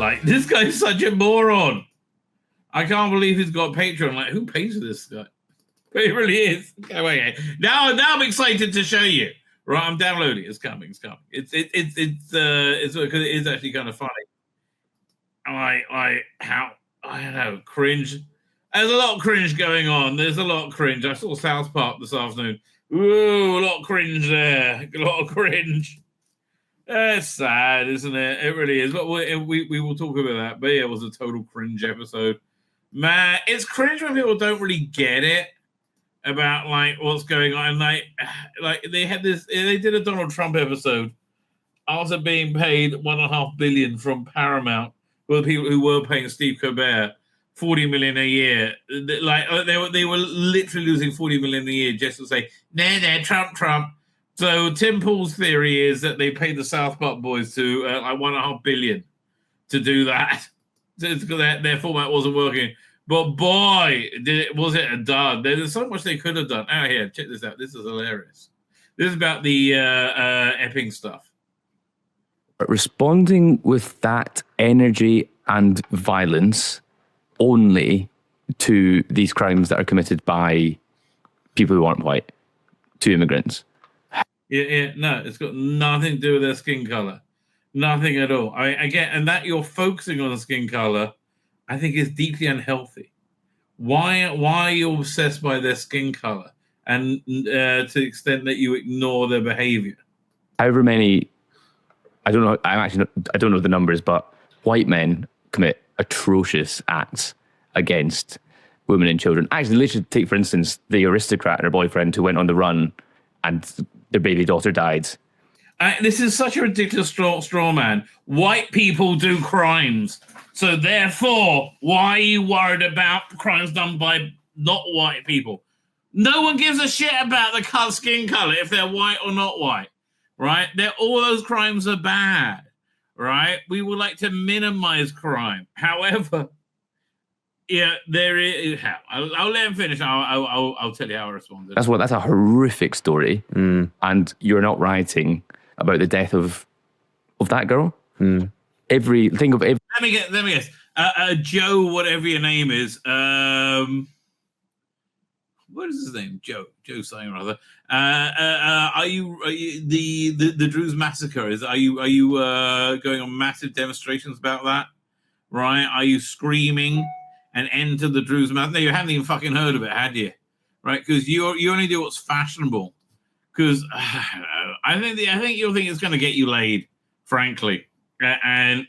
Like, this guy's such a moron. I can't believe he's got a Patreon. Like, who pays for this guy? But it really is. Okay, wait. Now I'm excited to show you. Right, I'm downloading. It's coming. It's because it is actually kind of funny. I don't know, cringe. There's a lot of cringe going on. There's a lot of cringe. I saw South Park this afternoon. Ooh, a lot of cringe there. A lot of cringe. It's sad, isn't it? It really is. But we will talk about that. But yeah, it was a total cringe episode. Man, it's cringe when people don't really get it about like what's going on. Like they did a Donald Trump episode after being paid $1.5 billion from Paramount, were the people who were paying Steve Colbert $40 million a year. Like they were literally losing $40 million a year just to say, nah, Trump. So Tim Pool's theory is that they paid the South Park boys to like $1.5 billion to do that. Because their format wasn't working. But boy, was it a dud. There's so much they could have done. Oh, here, check this out. This is hilarious. This is about the Epping stuff. Responding with that energy and violence only to these crimes that are committed by people who aren't white, to immigrants. Yeah, no, it's got nothing to do with their skin color. Nothing at all. And that you're focusing on the skin color, I think is deeply unhealthy. Why are you obsessed by their skin color and to the extent that you ignore their behavior? However many, I don't know. I don't know the numbers, but white men commit atrocious acts against women and children. Actually, let's just take, for instance, the aristocrat and her boyfriend who went on the run and their baby daughter died. This is such a ridiculous straw man. White people do crimes. So therefore, why are you worried about crimes done by not white people? No one gives a shit about the skin color, if they're white or not white, right? All those crimes are bad, right? We would like to minimize crime. However, yeah, there is. I'll let him finish. I'll tell you how I responded. That's a horrific story, and you're not writing about the death of that girl. Let me guess. Joe, whatever your name is. What is his name? Joe something or other. Are you the Druze massacre? Are you going on massive demonstrations about that? Right? Are you screaming an end to the Druze massacre? No, you haven't even fucking heard of it, had you? Right? Because you only do what's fashionable. Because I think you'll think it's going to get you laid, frankly. And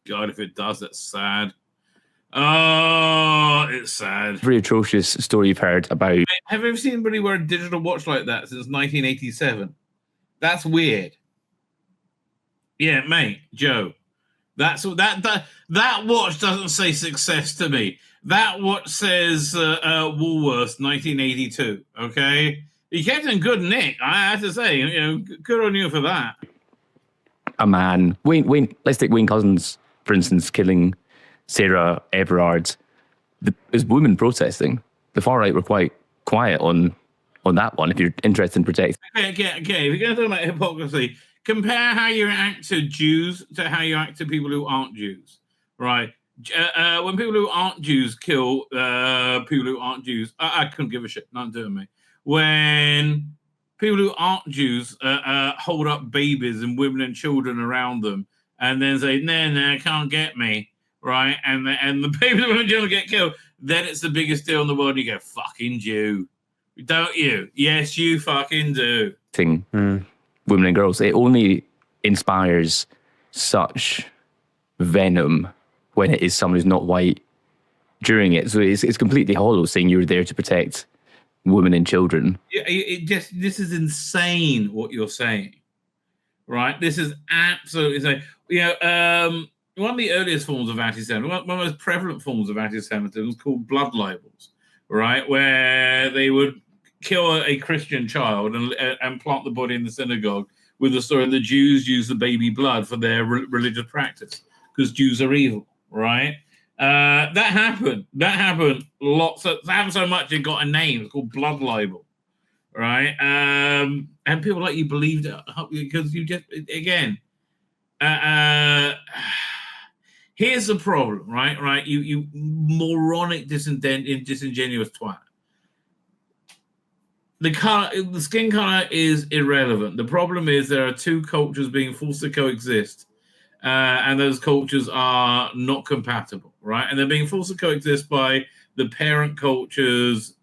God, if it does, that's sad. Oh, it's sad. Very atrocious story you've heard about. Have you ever seen anybody wear a digital watch like that since 1987? That's weird. Yeah, mate, Joe. That watch doesn't say success to me. That watch says Woolworths 1982. Okay, you kept in good nick. I have to say, good on you for that. A man, Wayne. Let's take Wayne Couzens, for instance, killing Sarah Everard. There's women protesting. The far right were quite quiet on that one. If you're interested in protecting, okay. If you're going to talk about hypocrisy, compare how you act to Jews to how you act to people who aren't Jews. Right? When people who aren't Jews kill people who aren't Jews, I couldn't give a shit. Not doing me. When people who aren't Jews hold up babies and women and children around them and then say, no, can't get me, right? And the babies and women and children get killed, then it's the biggest deal in the world. And you go, fucking Jew. Don't you? Yes, you fucking do. Women and girls, it only inspires such venom when it is someone who's not white during it. So it's completely hollow saying you're there to protect women and children. This is insane what you're saying, right? This is absolutely insane. One of the earliest forms of anti-Semitism, one of the most prevalent forms of anti-Semitism is called blood libels, right? Where they would kill a Christian child and plant the body in the synagogue with the story the Jews use the baby blood for their religious practice because Jews are evil, right? That happened. Lots. It happened so much it got a name. It's called blood libel, right? And people like you believed it because you just again. Here's the problem, right? Right, you moronic, disingenuous twat. The skin color is irrelevant. The problem is there are two cultures being forced to coexist, and those cultures are not compatible, right? And they're being forced to coexist by the parent culture's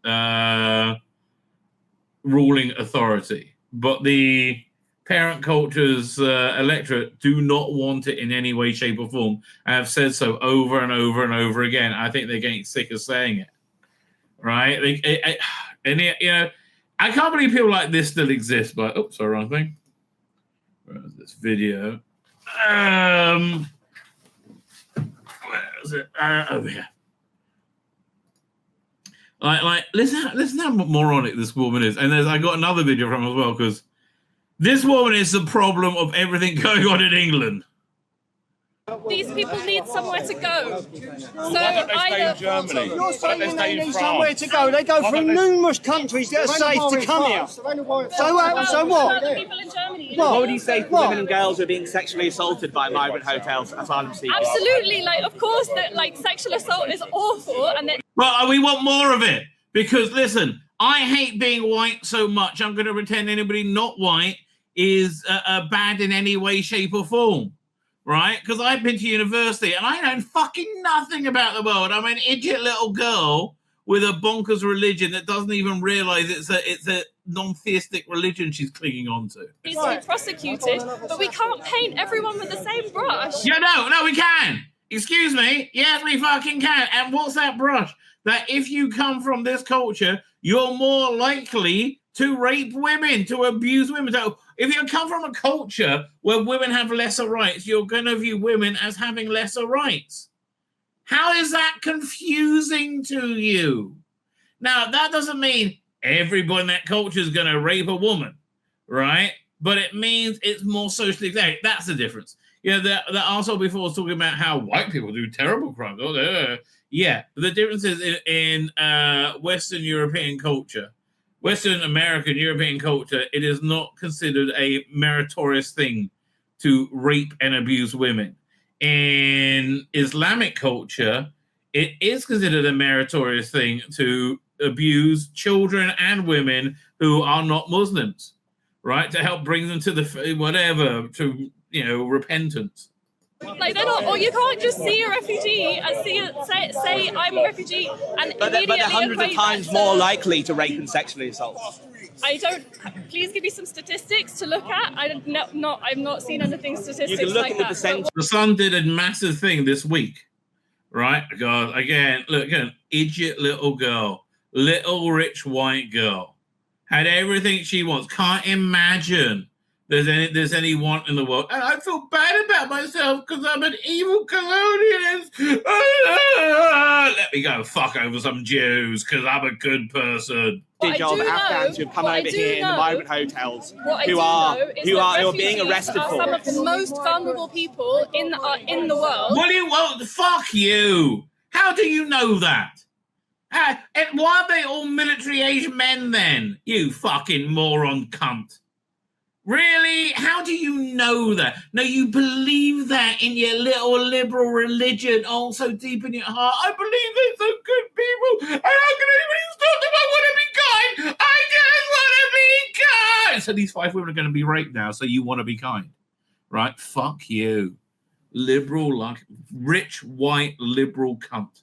ruling authority. But the parent culture's electorate do not want it in any way, shape, or form. I have said so over and over and over again. I think they're getting sick of saying it, right? I can't believe people like this still exist. But sorry, wrong thing. Where is this video? Where is it? Over here. Listen how moronic this woman is. And I got another video from her as well, because this woman is the problem of everything going on in England. These people need somewhere to go. So either Germany. You're saying they need somewhere to go. They go through numerous countries that are safe to come here. So what? People in Germany. What would you say to women and girls who are being sexually assaulted by migrant hotels, asylum seekers? Absolutely, of course, that sexual assault is awful, and that. Well, we want more of it, because listen, I hate being white so much. I'm going to pretend anybody not white is bad in any way, shape, or form. Right? Because I've been to university and I know fucking nothing about the world. I'm an idiot little girl with a bonkers religion that doesn't even realize it's a non-theistic religion she's clinging on to. Needs to be prosecuted, but we can't paint everyone with the same brush. Yeah, no, we can. Excuse me. Yes, we fucking can. And what's that brush? That if you come from this culture, you're more likely to rape women, to abuse women. So if you come from a culture where women have lesser rights, you're going to view women as having lesser rights. How is that confusing to you? Now, that doesn't mean everybody in that culture is going to rape a woman, right? But it means it's more socially accepted. That's the difference. Yeah, the arsehole before was talking about how white people do terrible crimes. Yeah, the difference is in Western European culture, Western American, European culture, it is not considered a meritorious thing to rape and abuse women. In Islamic culture, it is considered a meritorious thing to abuse children and women who are not Muslims, right? To help bring them to repentance. They're not, or you can't just see a refugee and say I'm a refuggy and but immediately they're hundreds of times more likely to rape and sexually assault. Please give me some statistics to look at. I've not seen anything statistics you can look like at the that. percentage. The Sun did a massive thing this week, right? God, again, idiot little girl, little rich white girl, had everything she wants. Can't imagine there's any want in the world. And I feel bad about myself because I'm an evil colonialist. Let me go fuck over some Jews because I'm a good person. Of Afghans who've come over here in the migrant hotels who are being arrested for some of the most vulnerable people in the world. Well, fuck you. How do you know that? And why are they all military-aged men then? You fucking moron cunt. Really? How do you know that? No, you believe that in your little liberal religion, so deep in your heart. I believe they're so good people, and how can anybody stop them? I want to be kind. I just want to be kind. So these 5 women are going to be raped now, so you want to be kind, right? Fuck you. Liberal, rich, white, liberal cunt.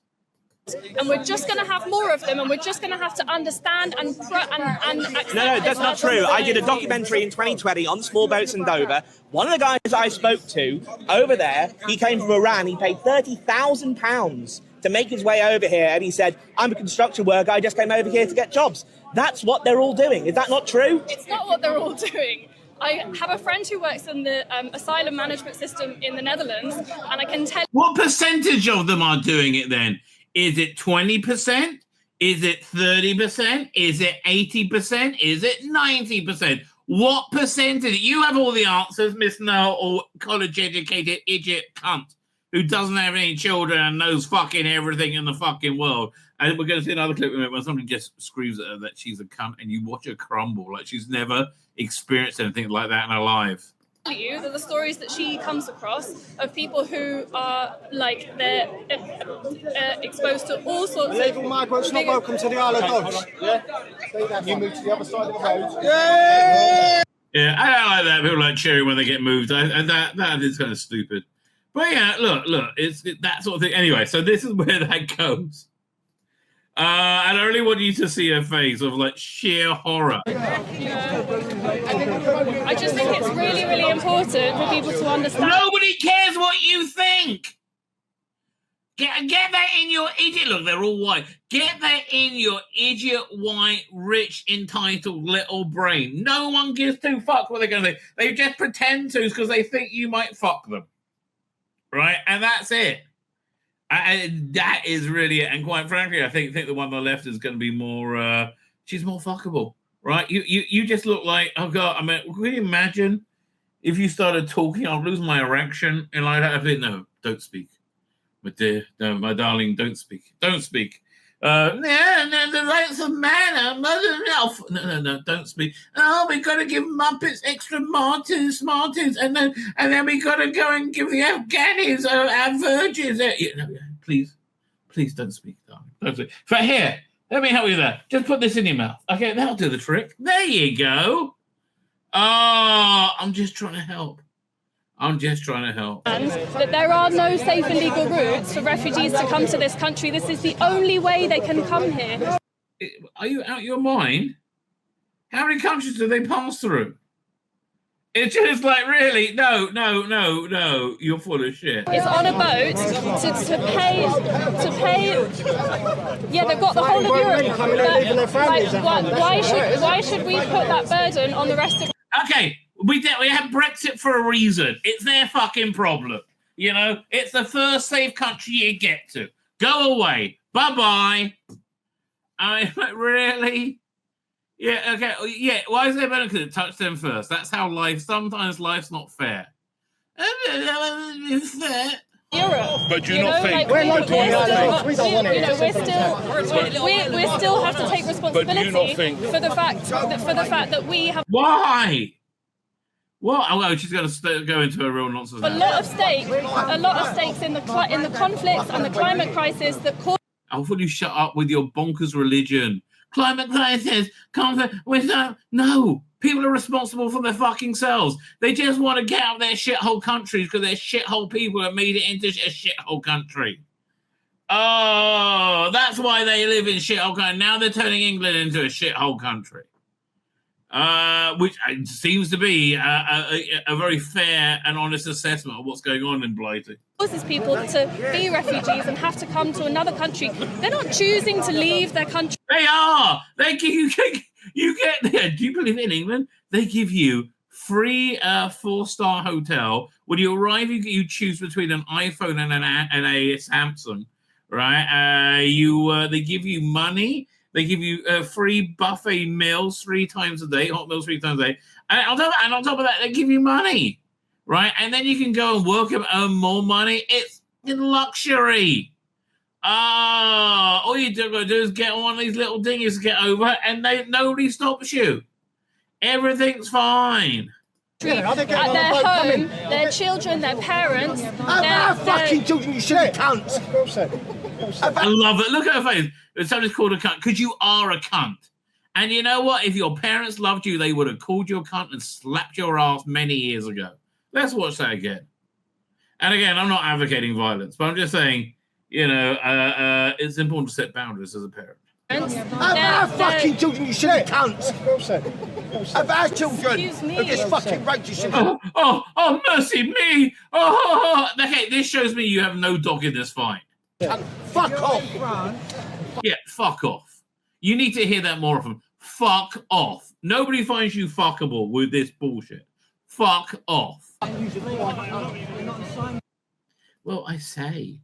And we're just going to have more of them, and we're just going to have to understand and accept. No, that's not true. I did a documentary in 2020 on small boats in Dover. One of the guys I spoke to over there, he came from Iran. He paid £30,000 to make his way over here, and he said, I'm a construction worker. I just came over here to get jobs. That's what they're all doing. Is that not true? It's not what they're all doing. I have a friend who works in the asylum management system in the Netherlands, and I can tell. What percentage of them are doing it then? Is it 20%? Is it 30%? Is it 80%? Is it 90%? What percentage? You have all the answers, Miss No, or college-educated idiot cunt who doesn't have any children and knows fucking everything in the fucking world. And we're going to see another clip in a minute when somebody just screams at her that she's a cunt and you watch her crumble like she's never experienced anything like that in her life. you that the stories that she comes across of people who are like they're exposed to all sorts of Illegal migrants not welcome to the Isle of Dogs. You move to the other side of the road. Yeah, I don't like that. People like cheering when they get moved. That is kind of stupid. But yeah, look, it's that sort of thing. Anyway, so this is where that goes. And I really want you to see her face of like sheer horror. I just think it's really, really important for people to understand. Nobody cares what you think. Get that in your idiot. Look, they're all white. Get that in your idiot, white, rich, entitled little brain. No one gives two fucks what they're going to do. They just pretend to because they think you might fuck them. Right? And that's it. And that is really it. And quite frankly, I think the one on the left is going to be more, she's more fuckable. Right? You just look like, oh God, I mean, can you imagine if you started talking, I'll lose my erection. And I'd be, no, don't speak. My dear, no, my darling, don't speak. Don't speak. No, the rights of man, no, don't speak. Oh, we got to give Muppets extra martyrs, and then we got to go and give the Afghanis our virgins. Please don't speak, darling. Don't speak. But here, let me help you there. Just put this in your mouth. Okay, that'll do the trick. There you go. Oh, I'm just trying to help. And that there are no safe and legal routes for refugees to come to this country. This is the only way they can come here. Are you out of your mind? How many countries do they pass through? It's just like, really? No. You're full of shit. It's on a boat to pay. Yeah, they've got the whole of Europe. Why should we put that burden on the rest of? Okay. We have Brexit for a reason. It's their fucking problem. You know, it's the first safe country you get to. Go away. Bye-bye. I mean, really? Yeah, okay. Yeah, why is there better because it touched them first? That's how sometimes life's not fair. It's fair. Europe. But do you not think... We're local on the island. We don't want it. We still have to take responsibility But do you not think... for the fact that we have... Why? Well, she's going to go into a real nonsense. A lot of stakes in the conflicts and the climate crisis that cause. I'll you shut up with your bonkers religion. Climate crisis, conflict. No, people are responsible for their fucking selves. They just want to get out of their shithole countries because they're shithole people that made it into a shithole country. Oh, that's why they live in shithole country. Now they're turning England into a shithole country. Which seems to be a very fair and honest assessment of what's going on in Blighty. Causes people to be refugees and have to come to another country. They're not choosing to leave their country. They are. They give you get there. Do you believe in England? They give you free 4-star hotel. When you arrive, you choose between an iPhone and a Samsung, right? They give you money. They give you free buffet meals 3 times a day, hot meals 3 times a day. And on top of that, they give you money, right? And then you can go and work and earn more money. It's in luxury. All you do is get on one of these little dinghies to get over, and nobody stops you. Everything's fine. Yeah, at their home, their children, their parents. Our fucking children, you shouldn't cunt. I love it. Look at her face. Somebody's called a cunt because you are a cunt. And you know what? If your parents loved you, they would have called you a cunt and slapped your ass many years ago. Let's watch that again. And again, I'm not advocating violence, but I'm just saying, it's important to set boundaries as a parent. Our fucking children, you shouldn't cunt. Of our children, who just fucking racist. Oh, mercy me. Okay, this shows me you have no dog in this fight. Fuck off. Yeah, fuck off. You need to hear that more often. Fuck off. Nobody finds you fuckable with this bullshit. Fuck off. Well, I say.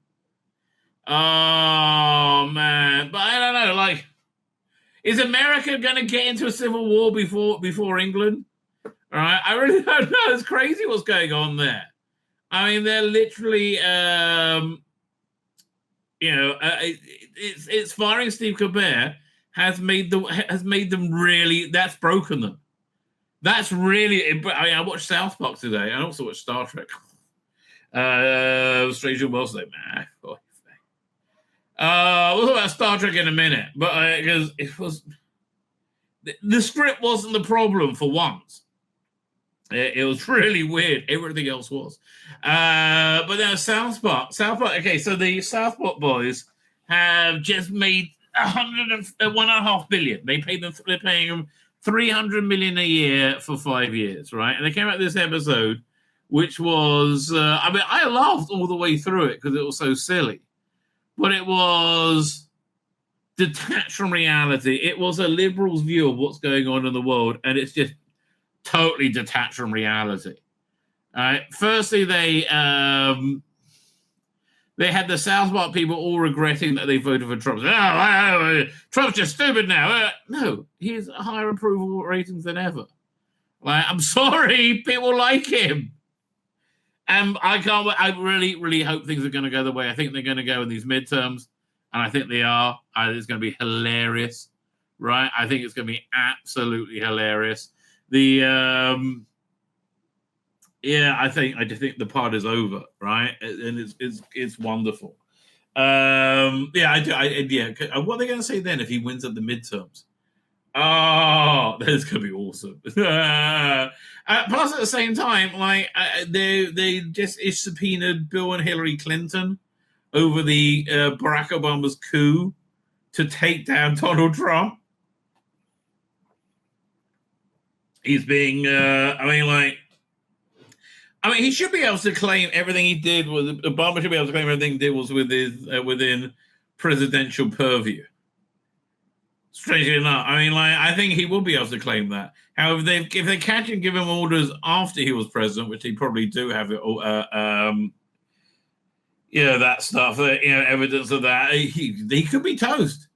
Oh, man. But I don't know, like, is America going to get into a civil war before England? All right, I really don't know. It's crazy what's going on there. I mean, they're literally... it's firing Steve Colbert has made them really. That's broken them. That's really. I watched South Park today. I also watched Star Trek. Stranger Worlds, like, man. We'll talk about Star Trek in a minute, but because it was the script wasn't the problem for once. It was really weird. Everything else was. But now South Park. Okay, so the South Park boys have just made $1.5 billion. They're paying them $300 million a year for 5 years, right? And they came out with this episode, which was, I laughed all the way through it because it was so silly. But it was detached from reality. It was a liberal's view of what's going on in the world, and it's just totally detached from reality. Firstly, they had the South Park people all regretting that they voted for Trump. Trump's just stupid now. No, he has higher approval ratings than ever. I'm sorry, people like him. And I really, really hope things are going to go the way I think they're going to go in these midterms. And I think they are. I think it's going to be hilarious, right? I think it's going to be absolutely hilarious. I just think the part is over, right? And it's wonderful. What are they going to say then if he wins at the midterms? Oh, that's going to be awesome. Plus, at the same time, they just subpoenaed Bill and Hillary Clinton over the Barack Obama's coup to take down Donald Trump. He's being, he should be able to claim everything he did Obama should be able to claim everything he did was within presidential purview. Strangely enough, I think he will be able to claim that. However, if they catch him, give him orders after he was president, which they probably do have it, that stuff, evidence of that, he could be toast,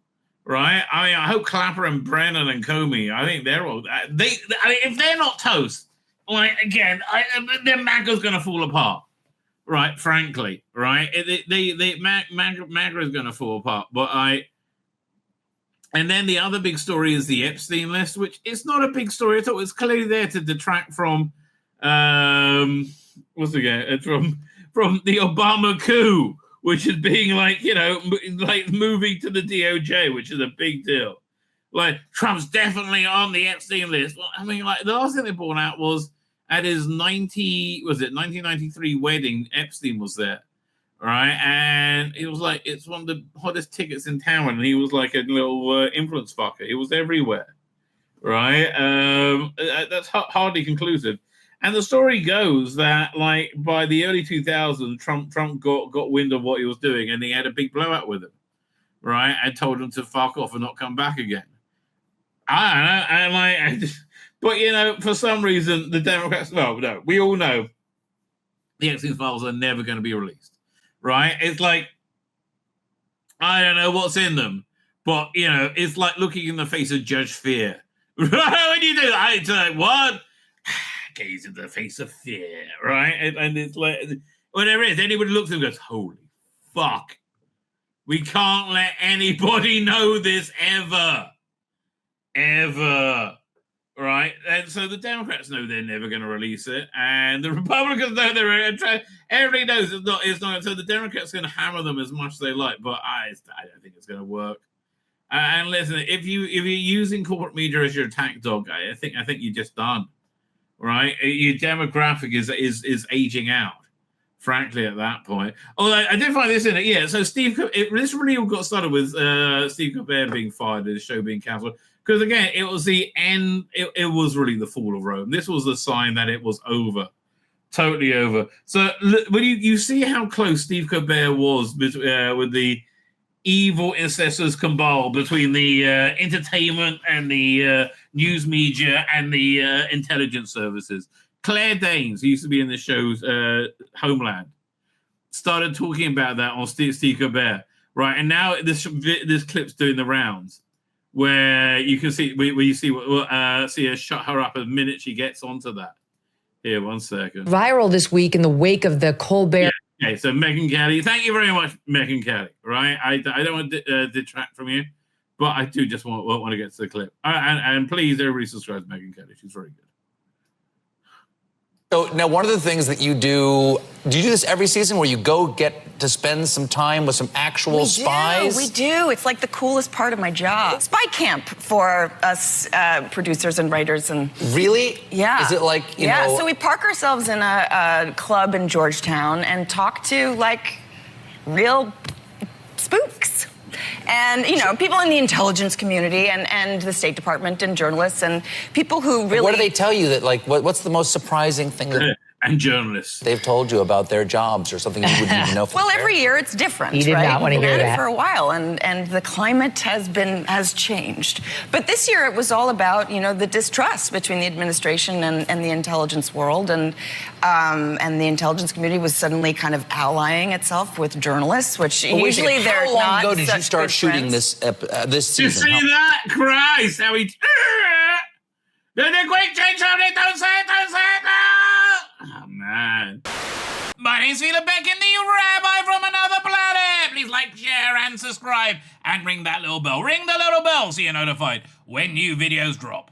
right? I hope Clapper and Brennan and Comey, I think they're all if they're not toast, their MAGA's going to fall apart, right? Frankly, right? MAGA is going to fall apart, but And then the other big story is the Epstein list, which is not a big story at all. It's clearly there to detract from from the Obama coup, which is being moving to the DOJ, which is a big deal. Trump's definitely on the Epstein list. Well, the last thing they brought out was at his 1993 wedding, Epstein was there. Right, and it was it's one of the hottest tickets in town, and he was like a little influence fucker. He was everywhere, right? That's hardly conclusive. And the story goes that by the early 2000s, Trump got wind of what he was doing, and he had a big blowout with him, right? And told him to fuck off and not come back again. I don't know, but for some reason the Democrats. Well, no, we all know the Epstein files are never going to be released. Right? It's I don't know what's in them, but, it's like looking in the face of Judge Fear. When you do that, it's what? Gaze in the face of fear, right? And it's whatever it is, anybody looks at him and goes, holy fuck. We can't let anybody know this ever. Ever. Right, and so the Democrats know they're never going to release it, and the Republicans know everybody knows it's not. So the Democrats can hammer them as much as they like, but I don't think it's going to work. And listen, if you're using corporate media as your attack dog, I think you're just done. Right, your demographic is aging out. Frankly, at that point, although I did find this in it, yeah. So this really all got started with Steve Colbert being fired and his show being cancelled. Because again, it was the end. It was really the fall of Rome. This was the sign that it was over, totally over. So when you see how close Steve Colbert was with the evil incestuous cabal between the entertainment and the news media and the intelligence services. Claire Danes, who used to be in the show's Homeland, started talking about that on Steve Colbert, right? And now this clip's doing the rounds. Where you can see, see her shut her up the minute she gets onto that. Here, 1 second. Viral this week in the wake of the Colbert. Yeah. Okay, so Megyn Kelly, thank you very much, Megyn Kelly. Right, I don't want to detract from you, but I do just want to get to the clip. And please, everybody subscribe to Megyn Kelly. She's very good. So now one of the things that you do you do this every season where you go get to spend some time with some actual spies? We do. It's like the coolest part of my job. Spy camp for us producers and writers. And really? Yeah. Is it like, you know? So we park ourselves in a club in Georgetown and talk to like real spooks. And, you know, people in the intelligence community and the State Department and journalists and people who really... What do they tell you that, like, what's the most surprising thing that... And journalists. They've told you about their jobs or something you wouldn't even know. Well, every year it's different, You did right? not want to We've hear been at it that. for a while, and the climate has changed. But this year it was all about, you know, the distrust between the administration and the intelligence world, and the intelligence community was suddenly kind of allying itself with journalists, which usually they're not. How long ago did you such start good shooting friends. this season? You see that? Christ, how he... Don't do quick, change something, don't say it, don't say it! Oh, man. My name's Tzvi Lebetkin, the Rabbi from another planet. Please like, share, and subscribe. And ring that little bell. Ring the little bell so you're notified when new videos drop.